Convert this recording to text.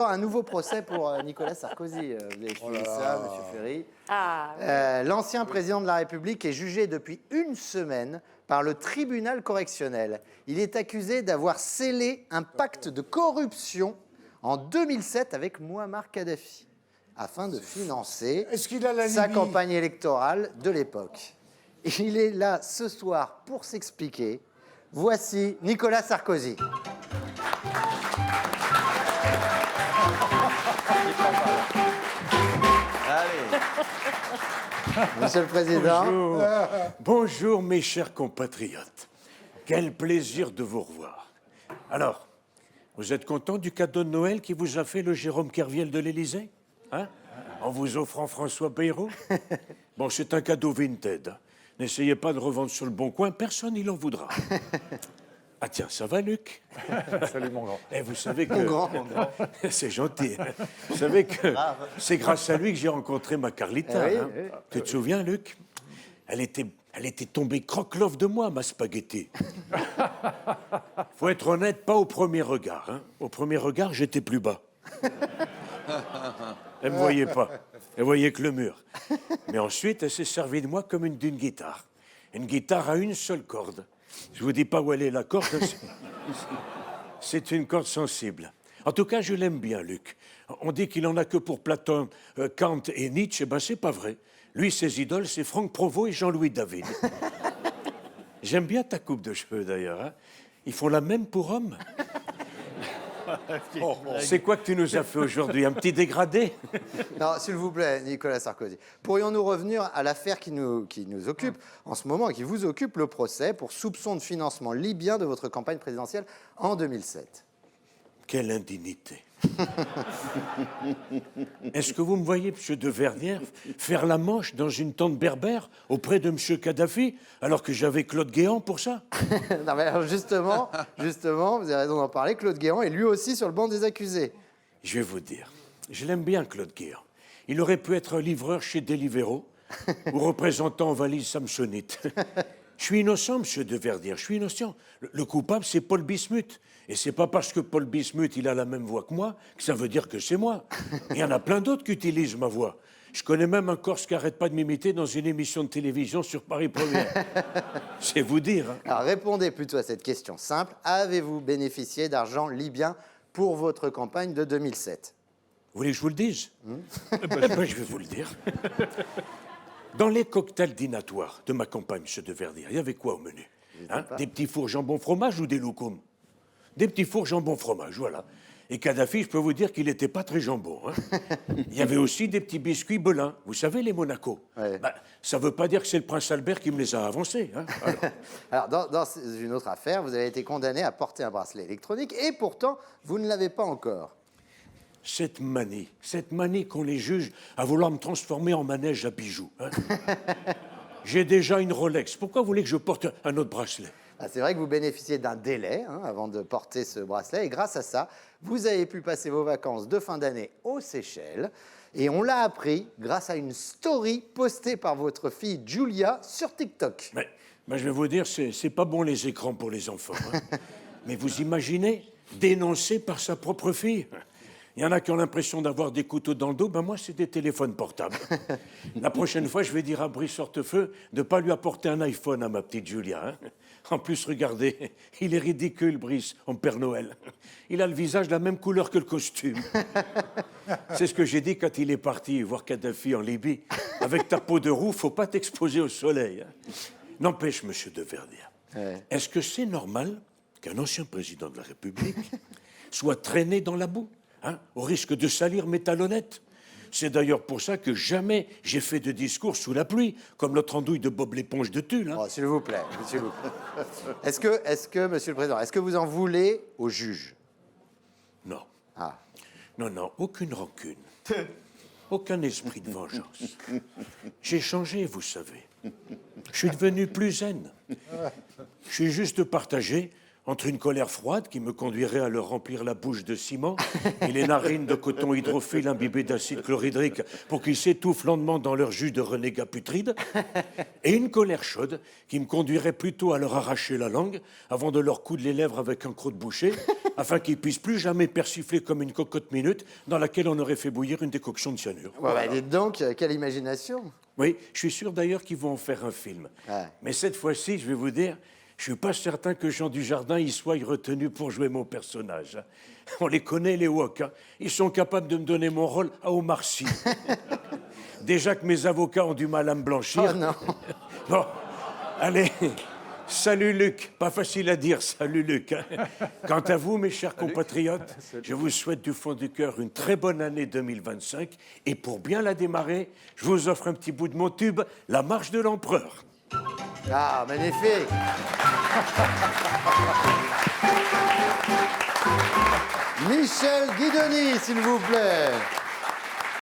Un nouveau procès pour Nicolas Sarkozy. Vous avez suivi ça, Monsieur Ferry. L'ancien président de la République est jugé depuis une semaine par le tribunal correctionnel. Il est accusé d'avoir scellé un pacte de corruption en 2007 avec Mouammar Kadhafi afin de financer sa campagne électorale de l'époque. Il est là ce soir pour s'expliquer. Voici Nicolas Sarkozy. Allez. Monsieur le Président. Bonjour. Bonjour mes chers compatriotes. Quel plaisir de vous revoir. Alors, vous êtes content du cadeau de Noël qui vous a fait le Jérôme Kerviel de l'Élysée, hein? En vous offrant François Bayrou. Bon, c'est un cadeau vintage. N'essayez pas de revendre sur le bon coin, personne n'y en voudra. Ah tiens, ça va, Luc? Salut, mon grand. Et vous savez que... Mon grand. C'est gentil. Vous savez que c'est grâce à lui que j'ai rencontré ma Carlita. Oui, hein. Tu te souviens, Luc? Elle était tombée croque-love de moi, ma spaghetti. Faut être honnête, pas au premier regard. Hein. Au premier regard, j'étais plus bas. Elle me voyait pas. Elle voyait que le mur. Mais ensuite, elle s'est servie de moi comme d'une guitare. Une guitare à une seule corde. Je vous dis pas où elle est la corde. C'est une corde sensible. En tout cas, je l'aime bien, Luc. On dit qu'il en a que pour Platon, Kant et Nietzsche. Ben, c'est pas vrai. Lui, ses idoles, c'est Franck Provost et Jean-Louis David. J'aime bien ta coupe de cheveux, d'ailleurs. Hein. Ils font la même pour hommes. C'est quoi que tu nous as fait aujourd'hui? Un petit dégradé? Non, s'il vous plaît, Nicolas Sarkozy. Pourrions-nous revenir à l'affaire qui nous occupe en ce moment et qui vous occupe, le procès pour soupçon de financement libyen de votre campagne présidentielle en 2007? Quelle indignité. Est-ce que vous me voyez, M. de Vernières, faire la manche dans une tente berbère auprès de M. Kadhafi, alors que j'avais Claude Guéant pour ça? Non, mais alors justement, vous avez raison d'en parler, Claude Guéant est lui aussi sur le banc des accusés. Je vais vous dire, je l'aime bien, Claude Guéant. Il aurait pu être livreur chez Deliveroo ou représentant en valise samsonite. Je suis innocent, M. de Verdière, je suis innocent. Le coupable, c'est Paul Bismuth. Et c'est pas parce que Paul Bismuth, il a la même voix que moi, que ça veut dire que c'est moi. Il y en a plein d'autres qui utilisent ma voix. Je connais même un Corse qui n'arrête pas de m'imiter dans une émission de télévision sur Paris Première. C'est vous dire. Hein. Alors répondez plutôt à cette question simple. Avez-vous bénéficié d'argent libyen pour votre campagne de 2007? Vous voulez que je vous le dise? Eh ben, je vais vous le dire. Dans les cocktails dînatoires de ma campagne, M. de Verdière, il y avait quoi au menu? Hein? Des petits fours jambon-fromage ou des loukoums? Des petits fours jambon-fromage, voilà. Et Kadhafi, je peux vous dire qu'il n'était pas très jambon. Hein. Il y avait aussi des petits biscuits Belin. Vous savez, les Monaco. Ouais. Ben, ça ne veut pas dire que c'est le prince Albert qui me les a avancés. Hein. Alors, dans une autre affaire, vous avez été condamné à porter un bracelet électronique et pourtant, vous ne l'avez pas encore. Cette manie qu'ont les juges à vouloir me transformer en manège à bijoux. Hein. J'ai déjà une Rolex. Pourquoi vous voulez que je porte un autre bracelet? Ah, c'est vrai que vous bénéficiez d'un délai avant de porter ce bracelet et grâce à ça, vous avez pu passer vos vacances de fin d'année aux Seychelles et on l'a appris grâce à une story postée par votre fille Julia sur TikTok. Mais je vais vous dire, c'est pas bon les écrans pour les enfants. Hein. Mais vous imaginez, dénoncé par sa propre fille? Il y en a qui ont l'impression d'avoir des couteaux dans le dos, ben moi c'est des téléphones portables. La prochaine fois, je vais dire à Brice Hortefeux de ne pas lui apporter un iPhone à ma petite Julia. Hein. En plus, regardez, il est ridicule, Brice, en Père Noël. Il a le visage de la même couleur que le costume. C'est ce que j'ai dit quand il est parti voir Kadhafi en Libye. Avec ta peau de roue, faut pas t'exposer au soleil. Hein. N'empêche, monsieur de Verdière, est-ce que c'est normal qu'un ancien président de la République soit traîné dans la boue? Hein, au risque de salir mes talonnettes. C'est d'ailleurs pour ça que jamais j'ai fait de discours sous la pluie, comme notre andouille de Bob l'éponge de Tulle. Hein. Oh, s'il vous plaît, s'il vous plaît. Est-ce que, Monsieur le Président, est-ce que vous en voulez au juge? Non. Ah. Non, aucune rancune. Aucun esprit de vengeance. J'ai changé, vous savez. Je suis devenu plus zen. Je suis juste partagé entre une colère froide qui me conduirait à leur remplir la bouche de ciment et les narines de coton hydrophile imbibé d'acide chlorhydrique pour qu'ils s'étouffent lentement dans leur jus de renégat putride, et une colère chaude qui me conduirait plutôt à leur arracher la langue avant de leur coudre les lèvres avec un croc de boucher afin qu'ils puissent plus jamais persifler comme une cocotte minute dans laquelle on aurait fait bouillir une décoction de cyanure. Ouais, bah, dites donc, quelle imagination. Oui, je suis sûr d'ailleurs qu'ils vont en faire un film. Ouais. Mais cette fois-ci, je vais vous dire, je suis pas certain que Jean Dujardin y soit retenu pour jouer mon personnage. On les connaît, les Wok. Ils sont capables de me donner mon rôle à Omar Sy. Déjà que mes avocats ont du mal à me blanchir. Oh non. Bon, allez, salut Luc. Pas facile à dire, salut Luc. Quant à vous, mes chers compatriotes, je vous souhaite du fond du cœur une très bonne année 2025. Et pour bien la démarrer, je vous offre un petit bout de mon tube, La Marche de l'Empereur. Ah, magnifique. Michel Guidoni, s'il vous plaît.